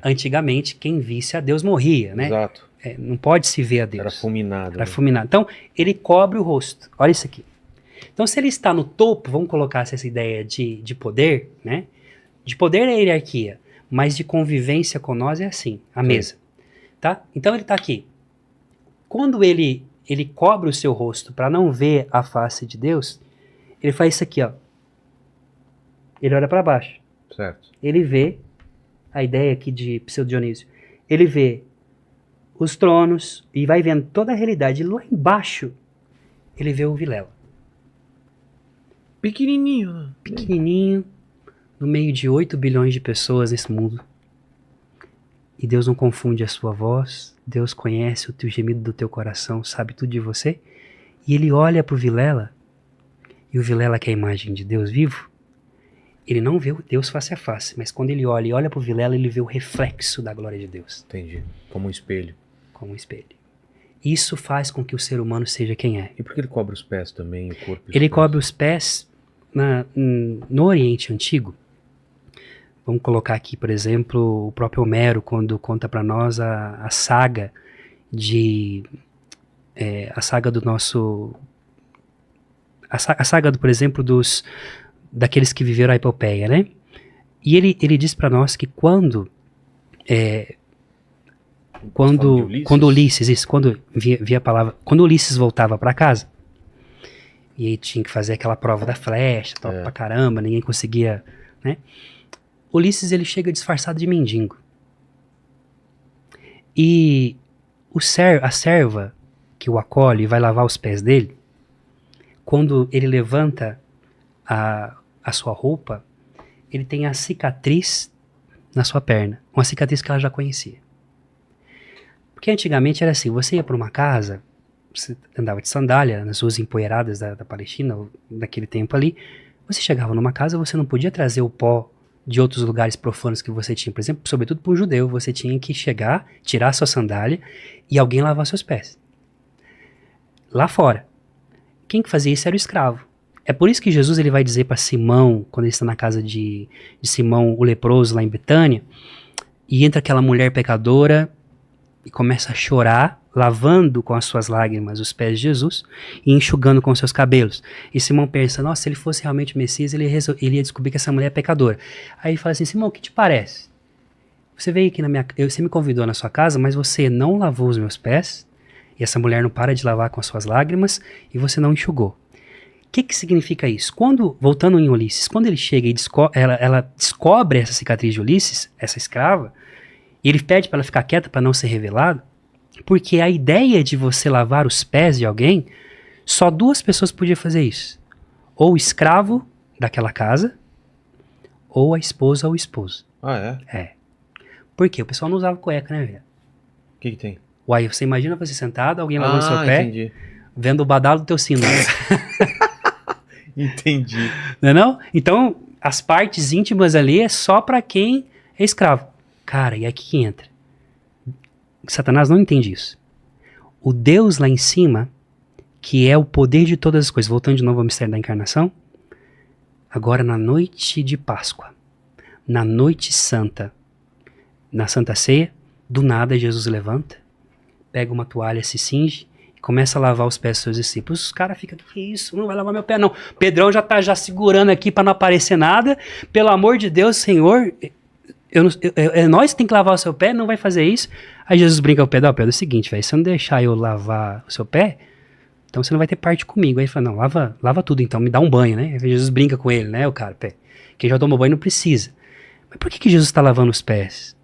Antigamente, quem visse a Deus morria, né? Exato. Não pode se ver a Deus. Era fulminado. Era fulminado. Então, ele cobre o rosto. Olha isso aqui. Então, se ele está no topo, vamos colocar essa ideia de poder, né? De poder é a hierarquia, mas de convivência com nós é assim, a mesa. Tá? Então, ele está aqui. Quando ele cobre o seu rosto para não ver a face de Deus, ele faz isso aqui, ó. Ele olha para baixo. Certo. Ele vê, a ideia aqui de Pseudo Dionísio, ele vê os tronos e vai vendo toda a realidade. Lá embaixo, ele vê o Vilela. Pequenininho, né? Pequenininho, no meio de 8 bilhões de pessoas nesse mundo. E Deus não confunde a sua voz, Deus conhece o teu gemido do teu coração, sabe tudo de você. E ele olha pro Vilela, e o Vilela, que é a imagem de Deus vivo, ele não vê o Deus face a face, mas quando ele olha pro Vilela, ele vê o reflexo da glória de Deus. Entendi. Como um espelho. Como um espelho. Isso faz com que o ser humano seja quem é. E por que ele cobre os pés também, o corpo? Ele cobre os pés no Oriente Antigo. Vamos colocar aqui, por exemplo, o próprio Homero, quando conta para nós a saga a saga do nosso... A saga, por exemplo, daqueles que viveram a epopeia, né? E ele diz para nós que quando Ulisses, quando via a palavra, quando Ulisses voltava para casa, e aí tinha que fazer aquela prova da flecha, tal, pra caramba, ninguém conseguia, né? Ulisses, ele chega disfarçado de mendigo. E a serva que o acolhe e vai lavar os pés dele, quando ele levanta a sua roupa, ele tem a cicatriz na sua perna, uma cicatriz que ela já conhecia. Porque antigamente era assim, você ia para uma casa, você andava de sandália nas ruas empoeiradas da Palestina, daquele tempo ali, você chegava numa casa, você não podia trazer o pó de outros lugares profanos que você tinha. Por exemplo, sobretudo para um judeu, você tinha que chegar, tirar sua sandália e alguém lavar seus pés. Lá fora. Quem que fazia isso era o escravo. É por isso que Jesus ele vai dizer para Simão, quando ele está na casa de Simão, o leproso, lá em Betânia, e entra aquela mulher pecadora e começa a chorar, lavando com as suas lágrimas os pés de Jesus e enxugando com seus cabelos. E Simão pensa, nossa, se ele fosse realmente o Messias, ele ia descobrir que essa mulher é pecadora. Aí ele fala assim, Simão, o que te parece? Você veio aqui você me convidou na sua casa, mas você não lavou os meus pés, e essa mulher não para de lavar com as suas lágrimas, e você não enxugou. O que significa isso? Voltando em Ulisses, quando ele chega e ela descobre essa cicatriz de Ulisses, essa escrava, e ele pede para ela ficar quieta para não ser revelado, porque a ideia de você lavar os pés de alguém, só 2 pessoas podiam fazer isso. Ou o escravo daquela casa, ou a esposa ou o esposo. Ah, é? É. Por quê? O pessoal não usava cueca, né, velho? O que tem? Uai, você imagina você sentado, alguém lavando seu pé, entendi. vendo o badalo do teu sino. Entendi. Não é não? Então, as partes íntimas ali é só pra quem é escravo. Cara, e aqui que entra. Satanás não entende isso. O Deus lá em cima, que é o poder de todas as coisas, voltando de novo ao mistério da encarnação, agora na noite de Páscoa, na noite santa, na Santa Ceia, do nada Jesus levanta, pega uma toalha, se cinge e começa a lavar os pés dos seus discípulos. Os caras ficam, que isso? Não vai lavar meu pé não. Pedrão já tá segurando aqui para não aparecer nada. Pelo amor de Deus, Senhor, nós tem que lavar o seu pé, não vai fazer isso. Aí Jesus brinca com o Pedro, Pedro, é o seguinte, velho, se você não deixar eu lavar o seu pé, então você não vai ter parte comigo. Aí ele fala, não, lava tudo então, me dá um banho, né? Aí Jesus brinca com ele, né, o cara, pé. Quem já tomou banho não precisa. Mas por que Jesus está lavando os pés?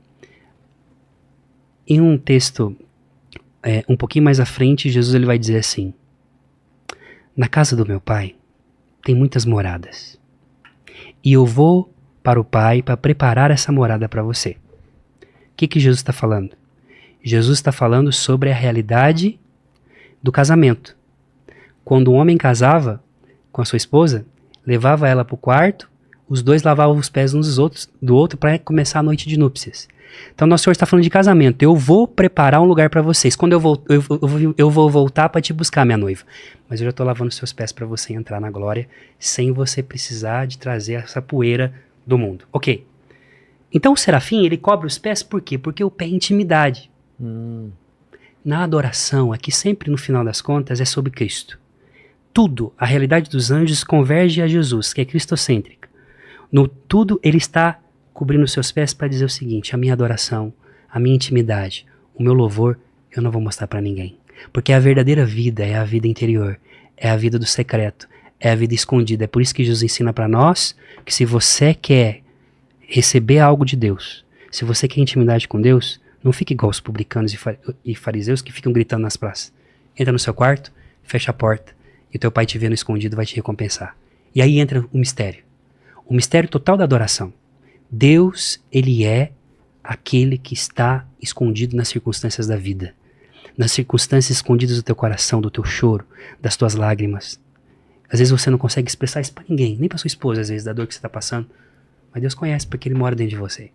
Em um texto um pouquinho mais à frente, Jesus ele vai dizer assim, na casa do meu pai tem muitas moradas, e eu vou para o Pai para preparar essa morada para você. O que Jesus está falando? Jesus está falando sobre a realidade do casamento. Quando um homem casava com a sua esposa, levava ela para o quarto, os dois lavavam os pés uns do outro para começar a noite de núpcias. Então Nosso Senhor está falando de casamento. Eu vou preparar um lugar para vocês. Quando eu vou voltar para te buscar, minha noiva. Mas eu já estou lavando os seus pés para você entrar na glória, sem você precisar de trazer essa poeira do mundo. Ok. Então o serafim, ele cobre os pés por quê? Porque o pé é intimidade. Na adoração, aqui sempre no final das contas, é sobre Cristo. Tudo, a realidade dos anjos converge a Jesus, que é cristocêntrica. No tudo, ele está cobrindo os seus pés para dizer o seguinte: a minha adoração, a minha intimidade, o meu louvor, eu não vou mostrar para ninguém. Porque a verdadeira vida é a vida interior, é a vida do secreto, é a vida escondida. É por isso que Jesus ensina para nós que se você quer receber algo de Deus, se você quer intimidade com Deus, não fique igual os publicanos e fariseus que ficam gritando nas praças. Entra no seu quarto, fecha a porta, e teu pai te vendo escondido vai te recompensar. E aí entra o mistério total da adoração. Deus, ele é aquele que está escondido nas circunstâncias da vida, nas circunstâncias escondidas do teu coração, do teu choro, das tuas lágrimas. Às vezes você não consegue expressar isso para ninguém, nem para sua esposa, às vezes, da dor que você está passando, mas Deus conhece porque ele mora dentro de você.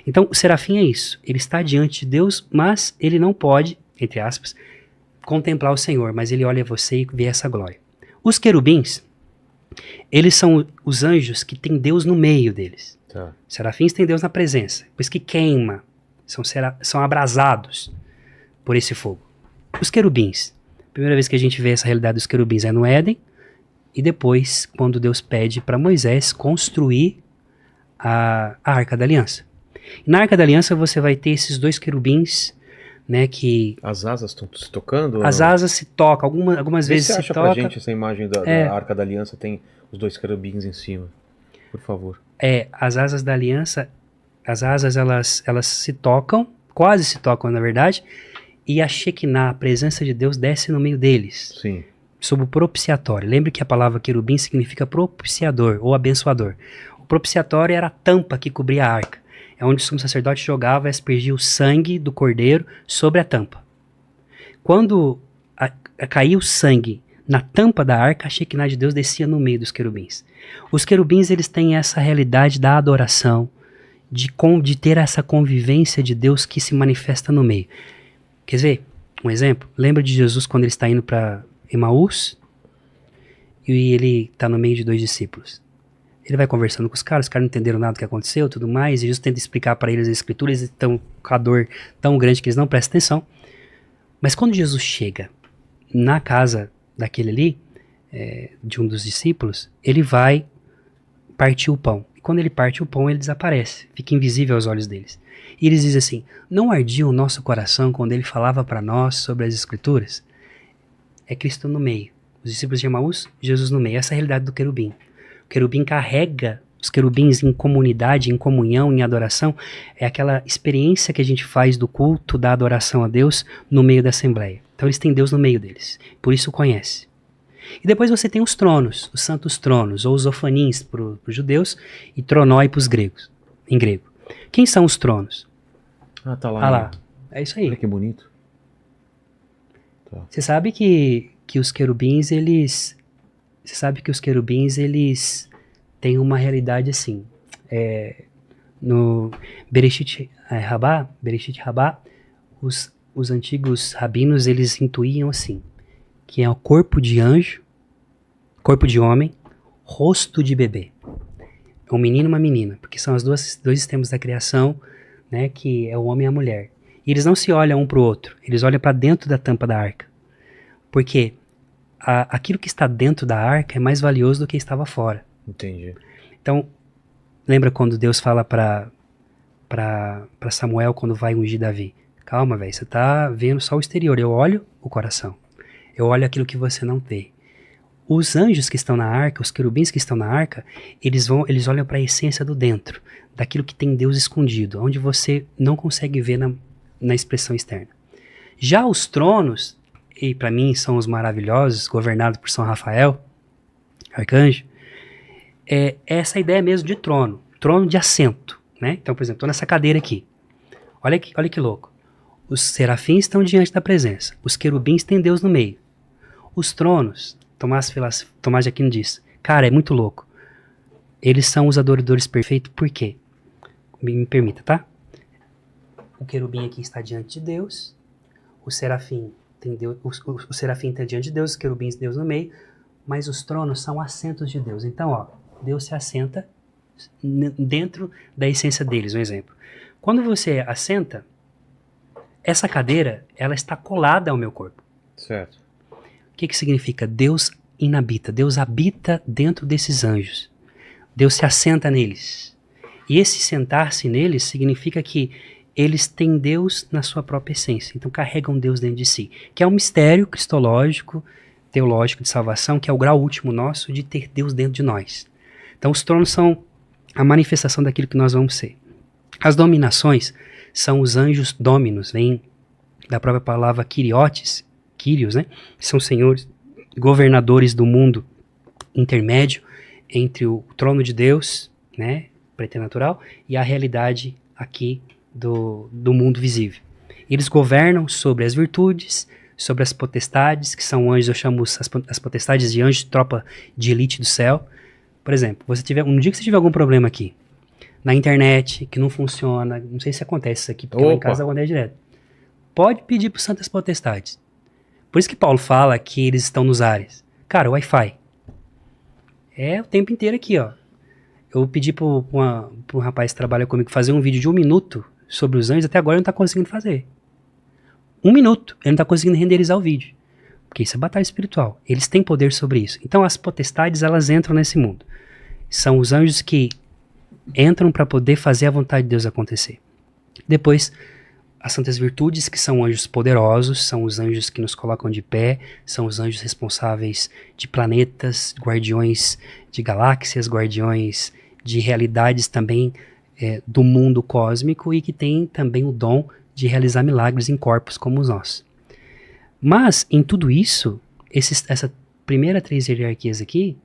Então, o serafim é isso, ele está diante de Deus, mas ele não pode, entre aspas, contemplar o Senhor, mas ele olha você e vê essa glória. Os querubins, eles são os anjos que tem Deus no meio deles. Tá. Serafins têm Deus na presença, pois que queima, são abrasados por esse fogo. Os querubins, a primeira vez que a gente vê essa realidade dos querubins é no Éden, e depois, quando Deus pede para Moisés construir a Arca da Aliança. E na Arca da Aliança você vai ter esses dois querubins, né, que... As asas estão se tocando? As asas se tocam, algumas vezes se acha toca. pra gente essa imagem da Arca da Aliança, tem os dois querubins em cima, por favor. As asas da aliança, as asas elas se tocam, quase se tocam na verdade, e a Shekinah, a presença de Deus, desce no meio deles. Sim. Sob o propiciatório. Lembre que a palavra querubim significa propiciador ou abençoador. O propiciatório era a tampa que cobria a arca. É onde o sumo sacerdote jogava e aspergia o sangue do cordeiro sobre a tampa. Quando caía o sangue na tampa da arca, a Shekinah de Deus descia no meio dos querubins. Os querubins, eles têm essa realidade da adoração, de ter essa convivência de Deus que se manifesta no meio. Quer ver? Um exemplo? Lembra de Jesus quando ele está indo para Emaús e ele está no meio de dois discípulos. Ele vai conversando com os caras não entenderam nada do que aconteceu, tudo mais, e Jesus tenta explicar para eles as escrituras, eles estão com a dor tão grande que eles não prestam atenção. Mas quando Jesus chega na casa daquele ali, de um dos discípulos, ele vai partir o pão. E quando ele parte o pão, ele desaparece, fica invisível aos olhos deles. E eles dizem assim: não ardia o nosso coração quando ele falava para nós sobre as escrituras? É Cristo no meio. Os discípulos de Emaús, Jesus no meio. Essa é a realidade do querubim. O querubim carrega os querubins em comunidade, em comunhão, em adoração. É aquela experiência que a gente faz do culto, da adoração a Deus no meio da assembleia. Então eles têm Deus no meio deles. Por isso conhece. E depois você tem os tronos, os santos tronos, ou os ofanins para os judeus e tronoi para os gregos, em grego. Quem são os tronos? Tá lá. Ah lá, é isso aí. Olha que bonito. Tá. Você sabe que os querubins, eles... Você sabe que os querubins, eles têm uma realidade assim. No Bereshit Rabá, os antigos rabinos, eles intuíam assim, que é o corpo de anjo, corpo de homem, rosto de bebê. É um menino e uma menina, porque são os dois sistemas da criação, né, que é o homem e a mulher. E eles não se olham um para o outro, eles olham para dentro da tampa da arca. Porque aquilo que está dentro da arca é mais valioso do que estava fora. Entendi. Então, lembra quando Deus fala para Samuel quando vai ungir Davi? Calma, velho, você tá vendo só o exterior, eu olho o coração. Eu olho aquilo que você não vê. Os anjos que estão na arca, os querubins que estão na arca, eles olham para a essência do dentro, daquilo que tem Deus escondido, onde você não consegue ver na expressão externa. Já os tronos, e para mim são os maravilhosos, governados por São Rafael, arcanjo, é essa ideia mesmo de trono de assento, né? Então, por exemplo, estou nessa cadeira aqui. Olha que louco. Os serafins estão diante da presença, os querubins têm Deus no meio. Os tronos, Tomás de Aquino diz, cara, é muito louco. Eles são os adoradores perfeitos, por quê? Me permita, tá? O querubim aqui está diante de Deus, o serafim tem Deus, o serafim está diante de Deus, os querubins Deus no meio, mas os tronos são assentos de Deus. Então, ó, Deus se assenta dentro da essência deles. Um exemplo. Quando você assenta, essa cadeira, ela está colada ao meu corpo. Certo. O que significa? Deus inabita, Deus habita dentro desses anjos. Deus se assenta neles. E esse sentar-se neles significa que eles têm Deus na sua própria essência. Então carregam Deus dentro de si. Que é um mistério cristológico, teológico de salvação, que é o grau último nosso de ter Deus dentro de nós. Então os tronos são a manifestação daquilo que nós vamos ser. As dominações são os anjos dominos, vem da própria palavra Kyrios, né? São senhores, governadores do mundo intermédio entre o trono de Deus, né, preternatural, e a realidade aqui do mundo visível. Eles governam sobre as virtudes, sobre as potestades, que são anjos, eu chamo as potestades de anjos, tropa de elite do céu. Por exemplo, um dia que você tiver algum problema aqui, na internet, que não funciona, não sei se acontece isso aqui, porque lá em casa acontece direto. Pode pedir para os santas potestades. Por isso que Paulo fala que eles estão nos ares. Cara, Wi-Fi. É o tempo inteiro aqui, ó. Eu pedi para um rapaz que trabalha comigo fazer um vídeo de 1 minuto sobre os anjos, até agora ele não está conseguindo fazer. 1 minuto, ele não está conseguindo renderizar o vídeo. Porque isso é batalha espiritual. Eles têm poder sobre isso. Então as potestades, elas entram nesse mundo. São os anjos que entram para poder fazer a vontade de Deus acontecer. Depois, as santas virtudes, que são anjos poderosos, são os anjos que nos colocam de pé, são os anjos responsáveis de planetas, guardiões de galáxias, guardiões de realidades também do mundo cósmico e que tem também o dom de realizar milagres em corpos como os nossos. Mas, em tudo isso, essa primeira 3 hierarquias aqui,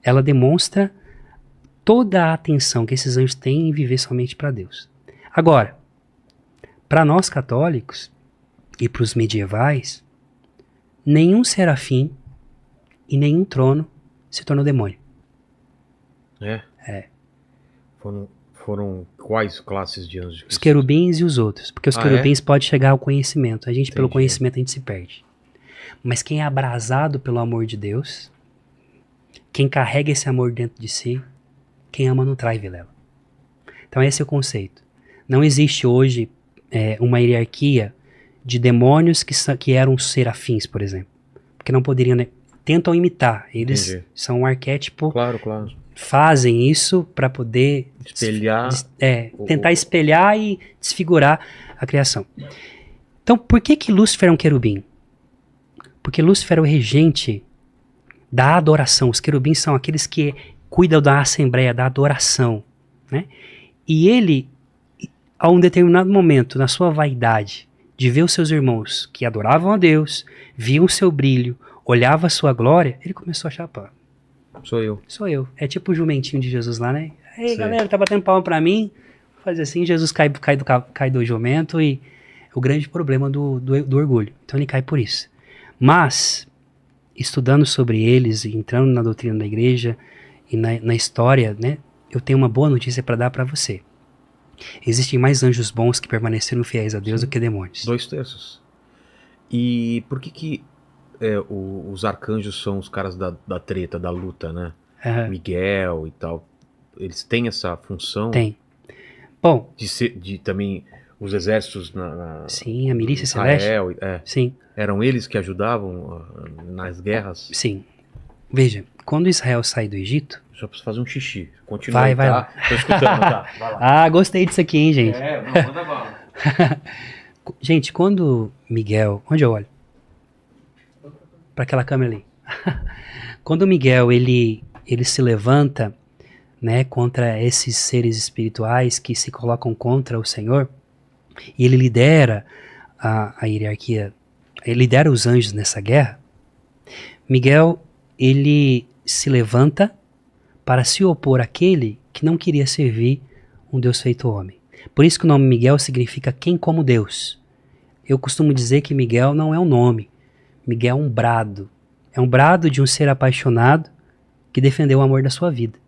ela demonstra toda a atenção que esses anjos têm em viver somente para Deus. Agora, para nós católicos e para os medievais, nenhum serafim e nenhum trono se tornou demônio. É. Foram quais classes de anjos? Os querubins e os outros. Porque os querubins podem chegar ao conhecimento. A gente, pelo conhecimento, a gente se perde. Mas quem é abrasado pelo amor de Deus, quem carrega esse amor dentro de si, quem ama não trai, Vilela. Então esse é o conceito. Não existe hoje uma hierarquia de demônios que eram serafins, por exemplo. Porque não poderiam... Né? Tentam imitar. Eles são um arquétipo... Claro. Fazem isso para poder... Espelhar... tentar espelhar e desfigurar a criação. Então, por que Lúcifer é um querubim? Porque Lúcifer é o regente da adoração. Os querubins são aqueles que cuidam da assembleia, da adoração, né? E ele, a um determinado momento, na sua vaidade, de ver os seus irmãos que adoravam a Deus, viam o seu brilho, olhavam a sua glória, ele começou a chapar. Sou eu. É tipo o jumentinho de Jesus lá, né? Ei, galera, tá batendo palma pra mim? Faz assim, Jesus cai do jumento e é o grande problema do orgulho. Então ele cai por isso. Mas, estudando sobre eles e entrando na doutrina da igreja e na história, né, eu tenho uma boa notícia para dar para você. Existem mais anjos bons que permaneceram fiéis a Deus do que demônios. 2/3. E por que os arcanjos são os caras da treta, da luta, né? Miguel e tal. Eles têm essa função? Tem. Bom... De também os exércitos sim, a milícia celeste. Sim. Eram eles que ajudavam nas guerras? Sim. Veja, quando Israel sai do Egito... Já preciso fazer um xixi. Continua. Vai tá? lá. Tô escutando, tá? Vai lá. Gostei disso aqui, hein, gente? Não, manda bala. Gente, quando Miguel... Onde eu olho? Para aquela câmera ali. Quando Miguel, ele se levanta, né, contra esses seres espirituais que se colocam contra o Senhor, e ele lidera a hierarquia, ele lidera os anjos nessa guerra, Miguel, ele se levanta para se opor àquele que não queria servir um Deus feito homem. Por isso que o nome Miguel significa quem como Deus. Eu costumo dizer que Miguel não é um nome. Miguel é um brado. É um brado de um ser apaixonado que defendeu o amor da sua vida.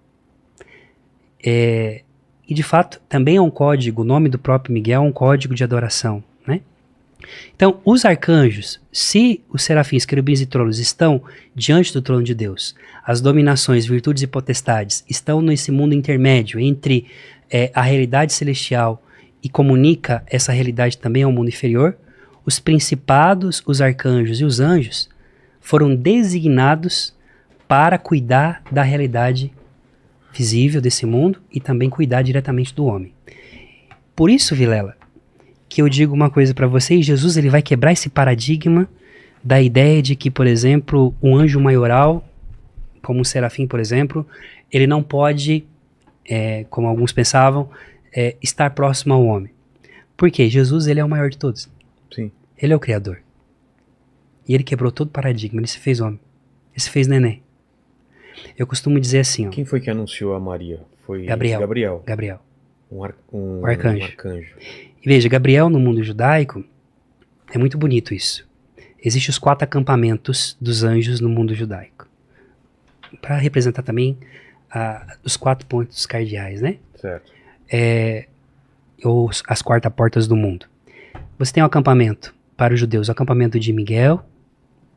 E de fato, também é um código, o nome do próprio Miguel é um código de adoração, né? Então, os arcanjos, se os serafins, querubins e tronos estão diante do trono de Deus, as dominações, virtudes e potestades estão nesse mundo intermédio entre a realidade celestial e comunica essa realidade também ao mundo inferior, os principados, os arcanjos e os anjos foram designados para cuidar da realidade visível desse mundo e também cuidar diretamente do homem. Por isso, Vilela, que eu digo uma coisa para vocês, Jesus ele vai quebrar esse paradigma da ideia de que, por exemplo, um anjo maioral, como um serafim, por exemplo, ele não pode, como alguns pensavam, estar próximo ao homem. Por quê? Jesus ele é o maior de todos. Sim. Ele é o Criador. E ele quebrou todo o paradigma, ele se fez homem. Ele se fez neném. Eu costumo dizer assim, ó. Quem foi que anunciou a Maria? Foi Gabriel. Um arcanjo. arcanjo. E veja, Gabriel no mundo judaico, é muito bonito isso. Existem os 4 acampamentos dos anjos no mundo judaico. Para representar também os 4 pontos cardeais, né? Certo. Ou as 4 portas do mundo. Você tem um acampamento para os judeus, o acampamento de Miguel,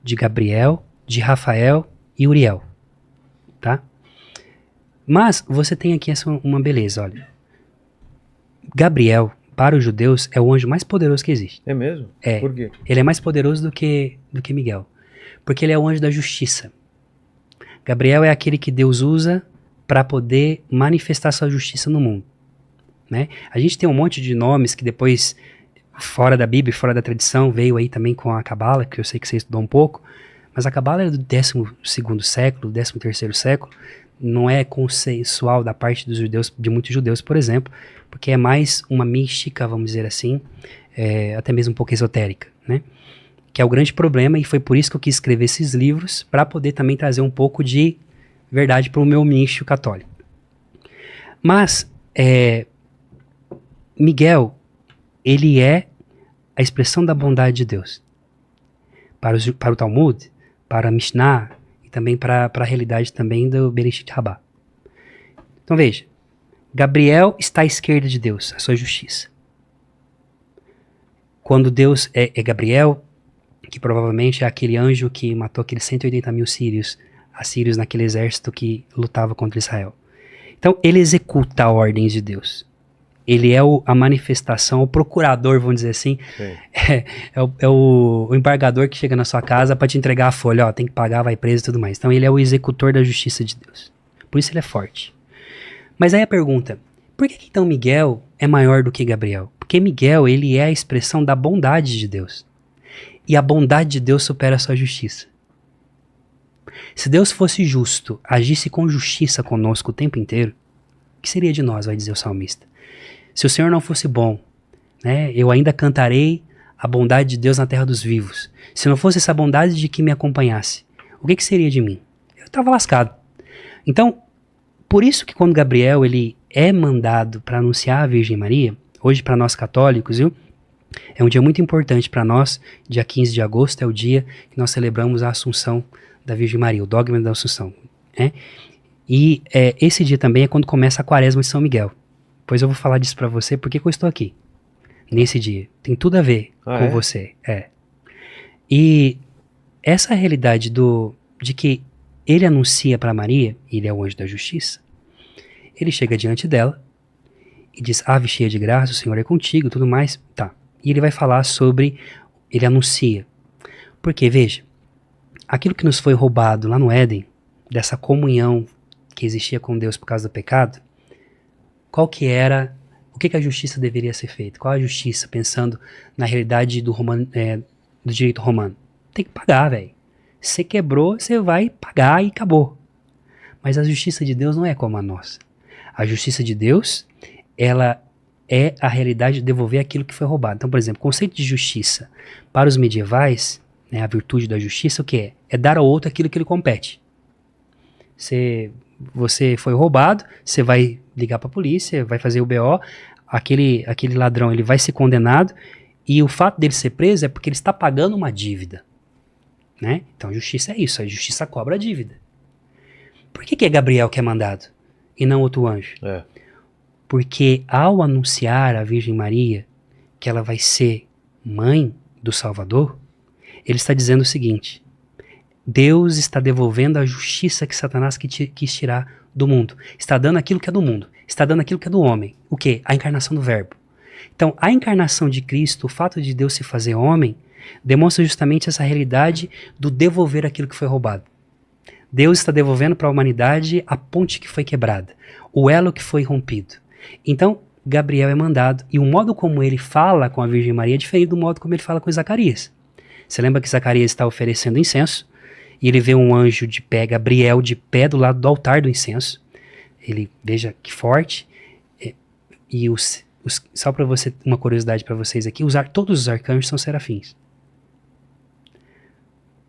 de Gabriel, de Rafael e Uriel. Tá? Mas você tem aqui uma beleza, olha. Gabriel, para os judeus, é o anjo mais poderoso que existe. É mesmo? É. Por quê? Ele é mais poderoso do que Miguel. Porque ele é o anjo da justiça. Gabriel é aquele que Deus usa para poder manifestar sua justiça no mundo. Né? A gente tem um monte de nomes que depois, fora da Bíblia, fora da tradição, veio aí também com a Cabala, que eu sei que você estudou um pouco, mas a Cabala é do 12º século, 13º século, não é consensual da parte dos judeus, de muitos judeus, por exemplo, porque é mais uma mística, vamos dizer assim, até mesmo um pouco esotérica, né? Que é o grande problema, e foi por isso que eu quis escrever esses livros, para poder também trazer um pouco de verdade para o meu nicho católico. Mas, Miguel, ele é a expressão da bondade de Deus. Para o Talmud, para a Mishnah, e também para a realidade também do Bereshit Rabbah. Então veja, Gabriel está à esquerda de Deus, a sua justiça. Quando Deus é Gabriel, que provavelmente é aquele anjo que matou aqueles 180 mil assírios naquele exército que lutava contra Israel. Então ele executa ordens de Deus. Ele é a manifestação, o procurador, vamos dizer assim, é o embargador que chega na sua casa para te entregar a folha, ó, tem que pagar, vai preso e tudo mais. Então ele é o executor da justiça de Deus. Por isso ele é forte. Mas aí a pergunta, por que então Miguel é maior do que Gabriel? Porque Miguel, ele é a expressão da bondade de Deus. E a bondade de Deus supera a sua justiça. Se Deus fosse justo, agisse com justiça conosco o tempo inteiro, o que seria de nós, vai dizer o salmista? Se o Senhor não fosse bom, né, eu ainda cantarei a bondade de Deus na terra dos vivos. Se não fosse essa bondade de que me acompanhasse, o que seria de mim? Eu estava lascado. Então, por isso que quando Gabriel ele é mandado para anunciar a Virgem Maria, hoje para nós católicos, viu? É um dia muito importante para nós, dia 15 de agosto é o dia que nós celebramos a Assunção da Virgem Maria, o dogma da Assunção. Né? E esse dia também é quando começa a Quaresma de São Miguel. Pois eu vou falar disso para você, porque eu estou aqui, nesse dia. Tem tudo a ver com você. E essa realidade de que ele anuncia para Maria, ele é o anjo da justiça, ele chega diante dela e diz, ave cheia de graça, o Senhor é contigo, tudo mais, tá. E ele vai falar sobre, ele anuncia. Porque, veja, aquilo que nos foi roubado lá no Éden, dessa comunhão que existia com Deus por causa do pecado, qual que era, o que a justiça deveria ser feita? Qual a justiça, pensando na realidade do direito romano? Tem que pagar, velho. Você quebrou, você vai pagar e acabou. Mas a justiça de Deus não é como a nossa. A justiça de Deus, ela é a realidade de devolver aquilo que foi roubado. Então, por exemplo, o conceito de justiça para os medievais, né, a virtude da justiça, o que é? É dar ao outro aquilo que lhe compete. Você foi roubado, você vai ligar para a polícia, vai fazer o BO, aquele ladrão ele vai ser condenado, e o fato dele ser preso é porque ele está pagando uma dívida. Né? Então a justiça é isso, a justiça cobra a dívida. Por que é Gabriel que é mandado e não outro anjo? Porque ao anunciar a Virgem Maria que ela vai ser mãe do Salvador, ele está dizendo o seguinte: Deus está devolvendo a justiça que Satanás quis tirar do mundo. Está dando aquilo que é do mundo. Está dando aquilo que é do homem. O quê? A encarnação do Verbo. Então, a encarnação de Cristo, o fato de Deus se fazer homem, demonstra justamente essa realidade do devolver aquilo que foi roubado. Deus está devolvendo para a humanidade a ponte que foi quebrada, o elo que foi rompido. Então, Gabriel é mandado, e o modo como ele fala com a Virgem Maria é diferente do modo como ele fala com Zacarias. Você lembra que Zacarias está oferecendo incenso, e ele vê um anjo de pé, Gabriel, de pé do lado do altar do incenso. Ele, veja que forte, e só para você, uma curiosidade para vocês aqui, todos os arcanjos são serafins.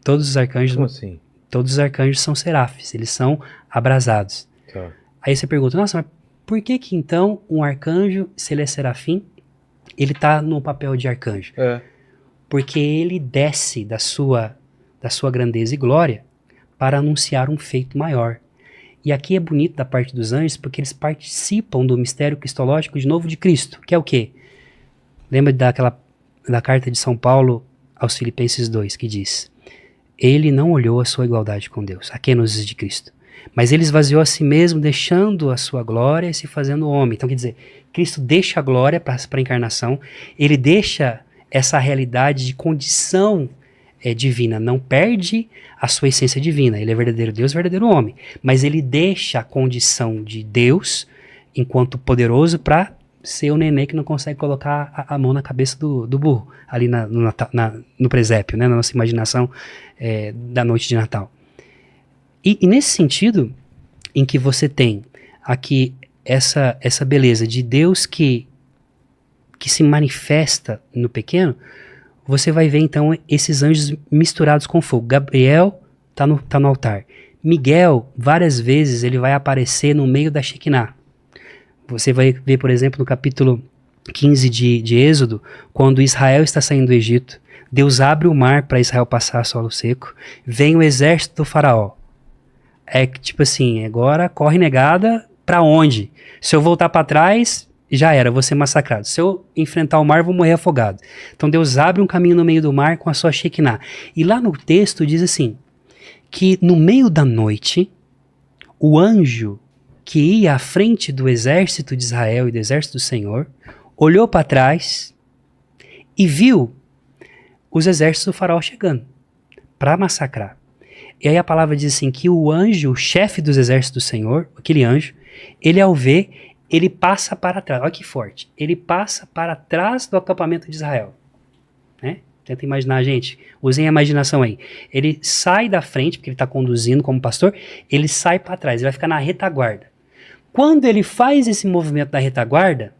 Todos os arcanjos... Como assim? Todos os arcanjos são serafes, eles são abrasados. Tá. Aí você pergunta, nossa, mas por que então um arcanjo, se ele é serafim, ele está no papel de arcanjo? Porque ele desce da sua grandeza e glória para anunciar um feito maior. E aqui é bonito da parte dos anjos, porque eles participam do mistério cristológico de novo de Cristo, que é o quê? Lembra da carta de São Paulo aos Filipenses 2, que diz: ele não olhou a sua igualdade com Deus, a quênosis de Cristo, mas ele esvaziou a si mesmo, deixando a sua glória e se fazendo homem. Então quer dizer, Cristo deixa a glória para a encarnação, ele deixa essa realidade de condição divina, não perde a sua essência divina, ele é verdadeiro Deus, verdadeiro homem, mas ele deixa a condição de Deus, enquanto poderoso, para ser o nenê que não consegue colocar a mão na cabeça do burro, ali no presépio, né, na nossa imaginação da noite de Natal. E nesse sentido, em que você tem aqui essa beleza de Deus que se manifesta no pequeno, você vai ver então esses anjos misturados com fogo. Gabriel tá no altar. Miguel, várias vezes, ele vai aparecer no meio da Shekinah. Você vai ver, por exemplo, no capítulo 15 de Êxodo, quando Israel está saindo do Egito, Deus abre o mar para Israel passar solo seco, vem o exército do faraó. É tipo assim, agora corre negada para onde? Se eu voltar para trás, já era, vou ser massacrado. Se eu enfrentar o mar, vou morrer afogado. Então Deus abre um caminho no meio do mar com a sua Shekinah. E lá no texto diz assim, que no meio da noite, o anjo que ia à frente do exército de Israel e do exército do Senhor, olhou para trás e viu os exércitos do faraó chegando para massacrar. E aí a palavra diz assim, que o anjo, o chefe dos exércitos do Senhor, aquele anjo, ele ao ver, ele passa para trás, olha que forte, ele passa para trás do acampamento de Israel, né? Tenta imaginar, gente, usem a imaginação aí. Ele sai da frente, porque ele está conduzindo como pastor, ele sai para trás, ele vai ficar na retaguarda. Quando ele faz esse movimento da retaguarda,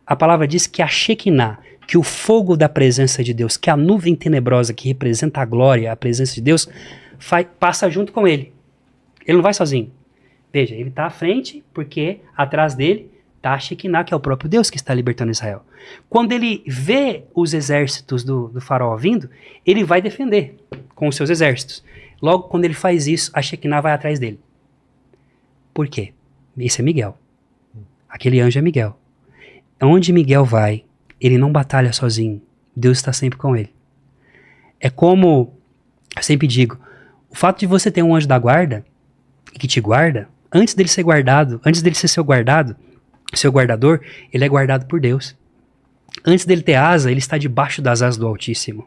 a palavra diz que a Shekinah, que o fogo da presença de Deus, que a nuvem tenebrosa que representa a glória, a presença de Deus, passa junto com ele. Ele não vai sozinho. Veja, ele está à frente porque atrás dele está a Shekinah, que é o próprio Deus que está libertando Israel. Quando ele vê os exércitos do faraó vindo, ele vai defender com os seus exércitos. Logo, quando ele faz isso, a Shekinah vai atrás dele. Por quê? Esse é Miguel. Aquele anjo é Miguel. Onde Miguel vai, ele não batalha sozinho. Deus está sempre com ele. É como, eu sempre digo, o fato de você ter um anjo da guarda, que te guarda, antes dele ser guardado, antes dele ser seu guardador, ele é guardado por Deus. Antes dele ter asa, ele está debaixo das asas do Altíssimo.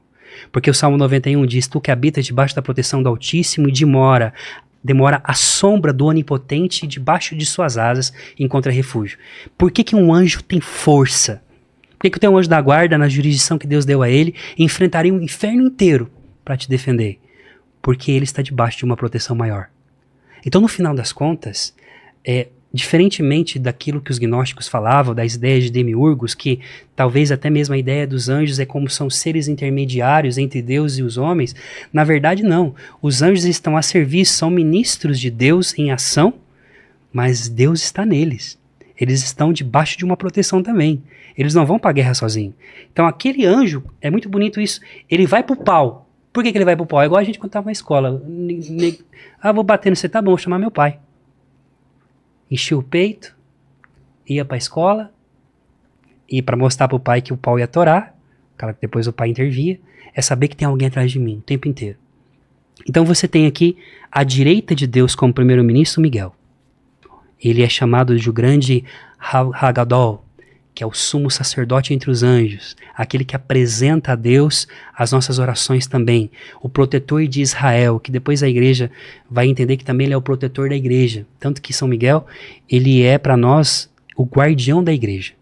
Porque o Salmo 91 diz, tu que habitas debaixo da proteção do Altíssimo e demora à sombra do Onipotente e debaixo de suas asas encontra refúgio. Por que um anjo tem força? Por que um anjo da guarda, na jurisdição que Deus deu a ele, enfrentaria um inferno inteiro para te defender? Porque ele está debaixo de uma proteção maior. Então, no final das contas, diferentemente daquilo que os gnósticos falavam, das ideias de demiurgos, que talvez até mesmo a ideia dos anjos é como são seres intermediários entre Deus e os homens, na verdade não. Os anjos estão a serviço, são ministros de Deus em ação, mas Deus está neles. Eles estão debaixo de uma proteção também. Eles não vão para a guerra sozinhos. Então aquele anjo, é muito bonito isso, ele vai pro pau. Por que ele vai pro pau? É igual a gente quando estava na escola. Vou bater no você, tá bom, vou chamar meu pai. Enchia o peito, ia para a escola, ia para mostrar pro pai que o pau ia torar, Aquela que depois o pai intervia, é saber que tem alguém atrás de mim o tempo inteiro. Então você tem aqui à direita de Deus como primeiro-ministro Miguel. Ele é chamado de o grande Hagadol, que é o sumo sacerdote entre os anjos, aquele que apresenta a Deus as nossas orações também, o protetor de Israel, que depois a igreja vai entender que também ele é o protetor da igreja. Tanto que São Miguel, ele é para nós o guardião da igreja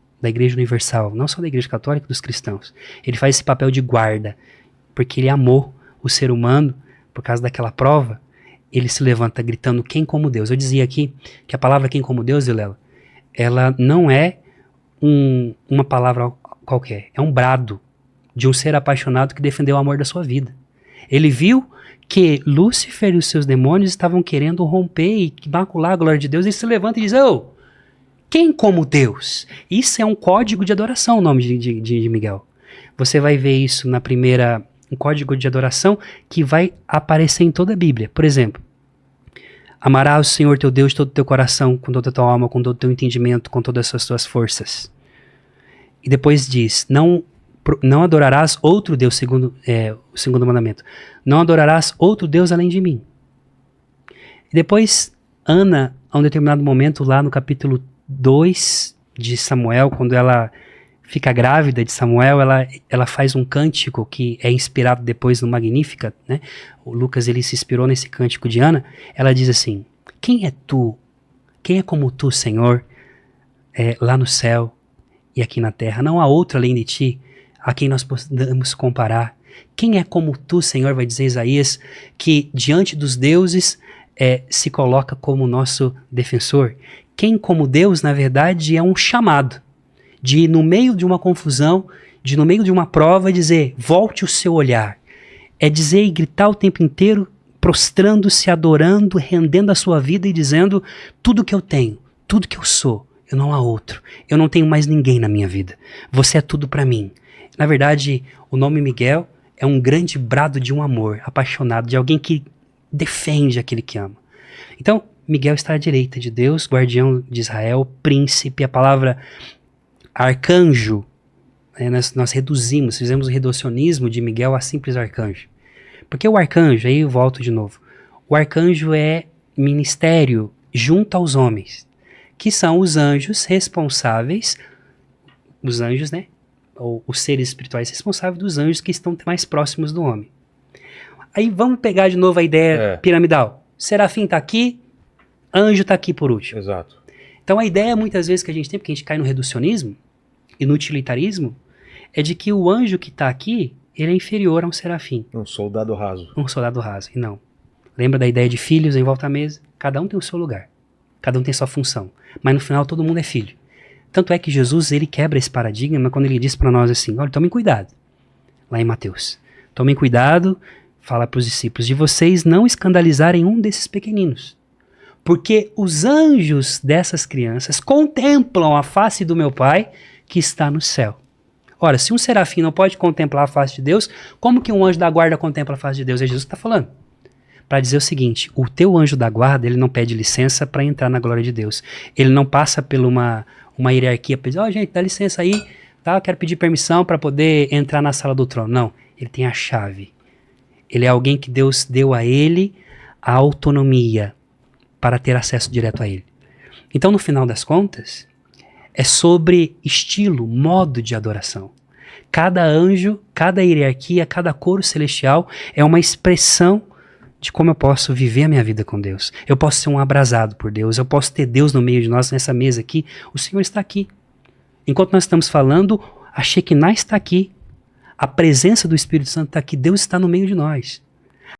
universal, não só da igreja católica, dos cristãos. Ele faz esse papel de guarda, porque ele amou o ser humano, por causa daquela prova, ele se levanta gritando, quem como Deus? Eu dizia aqui que a palavra quem como Deus, Vilela, ela não é uma palavra qualquer, é um brado de um ser apaixonado que defendeu o amor da sua vida. Ele viu que Lúcifer e os seus demônios estavam querendo romper e macular a glória de Deus, ele se levanta e diz, quem como Deus? Isso é um código de adoração, o nome de Miguel. Você vai ver isso um código de adoração que vai aparecer em toda a Bíblia. Por exemplo, amarás o Senhor teu Deus de todo o teu coração, com toda a tua alma, com todo o teu entendimento, com todas as tuas forças. E depois diz, não adorarás outro Deus, segundo o segundo mandamento. Não adorarás outro Deus além de mim. E depois, Ana, a um determinado momento, lá no capítulo 2 de Samuel, quando ela fica grávida de Samuel, ela faz um cântico que é inspirado depois no Magnífica, né? O Lucas, ele se inspirou nesse cântico de Ana. Ela diz assim, quem é tu? Quem é como tu, Senhor, lá no céu e aqui na terra? Não há outro além de ti, a quem nós podemos comparar. Quem é como tu, Senhor, vai dizer Isaías, que diante dos deuses se coloca como nosso defensor? Quem como Deus, na verdade, é um chamado de, no meio de uma confusão, no meio de uma prova, dizer, volte o seu olhar. É dizer e gritar o tempo inteiro, prostrando-se, adorando, rendendo a sua vida e dizendo, tudo que eu tenho, tudo que eu sou, eu não há outro. Eu não tenho mais ninguém na minha vida. Você é tudo para mim. Na verdade, o nome Miguel é um grande brado de um amor apaixonado, de alguém que defende aquele que ama. Então, Miguel está à direita de Deus, guardião de Israel, príncipe. A palavra arcanjo, nós fizemos o reducionismo de Miguel a simples arcanjo. Porque o arcanjo, aí eu volto de novo, o arcanjo é ministério junto aos homens, que são os anjos responsáveis, os anjos, né? Ou os seres espirituais responsáveis dos anjos que estão mais próximos do homem. Aí vamos pegar de novo a ideia piramidal. Serafim está aqui, anjo está aqui por último. Exato. Então a ideia muitas vezes que a gente tem, porque a gente cai no reducionismo e no utilitarismo, é de que o anjo que está aqui, ele é inferior a um serafim. Um soldado raso. Um soldado raso, e não. Lembra da ideia de filhos em volta à mesa? Cada um tem o seu lugar. Cada um tem sua função. Mas no final todo mundo é filho. Tanto é que Jesus, ele quebra esse paradigma quando ele diz para nós assim, olha, tomem cuidado. Lá em Mateus. Tomem cuidado, fala para os discípulos, de vocês não escandalizarem um desses pequeninos. Porque os anjos dessas crianças contemplam a face do meu Pai que está no céu. Ora, se um serafim não pode contemplar a face de Deus, como que um anjo da guarda contempla a face de Deus? É Jesus que está falando. Para dizer o seguinte, o teu anjo da guarda, ele não pede licença para entrar na glória de Deus. Ele não passa por uma hierarquia para dizer, gente, dá licença aí, tá? Eu quero pedir permissão para poder entrar na sala do trono. Não, ele tem a chave. Ele é alguém que Deus deu a ele a autonomia para ter acesso direto a ele. Então, no final das contas, é sobre estilo, modo de adoração. Cada anjo, cada hierarquia, cada coro celestial é uma expressão de como eu posso viver a minha vida com Deus. Eu posso ser um abrasado por Deus, eu posso ter Deus no meio de nós, nessa mesa aqui. O Senhor está aqui. Enquanto nós estamos falando, a Shekinah está aqui. A presença do Espírito Santo está aqui. Deus está no meio de nós.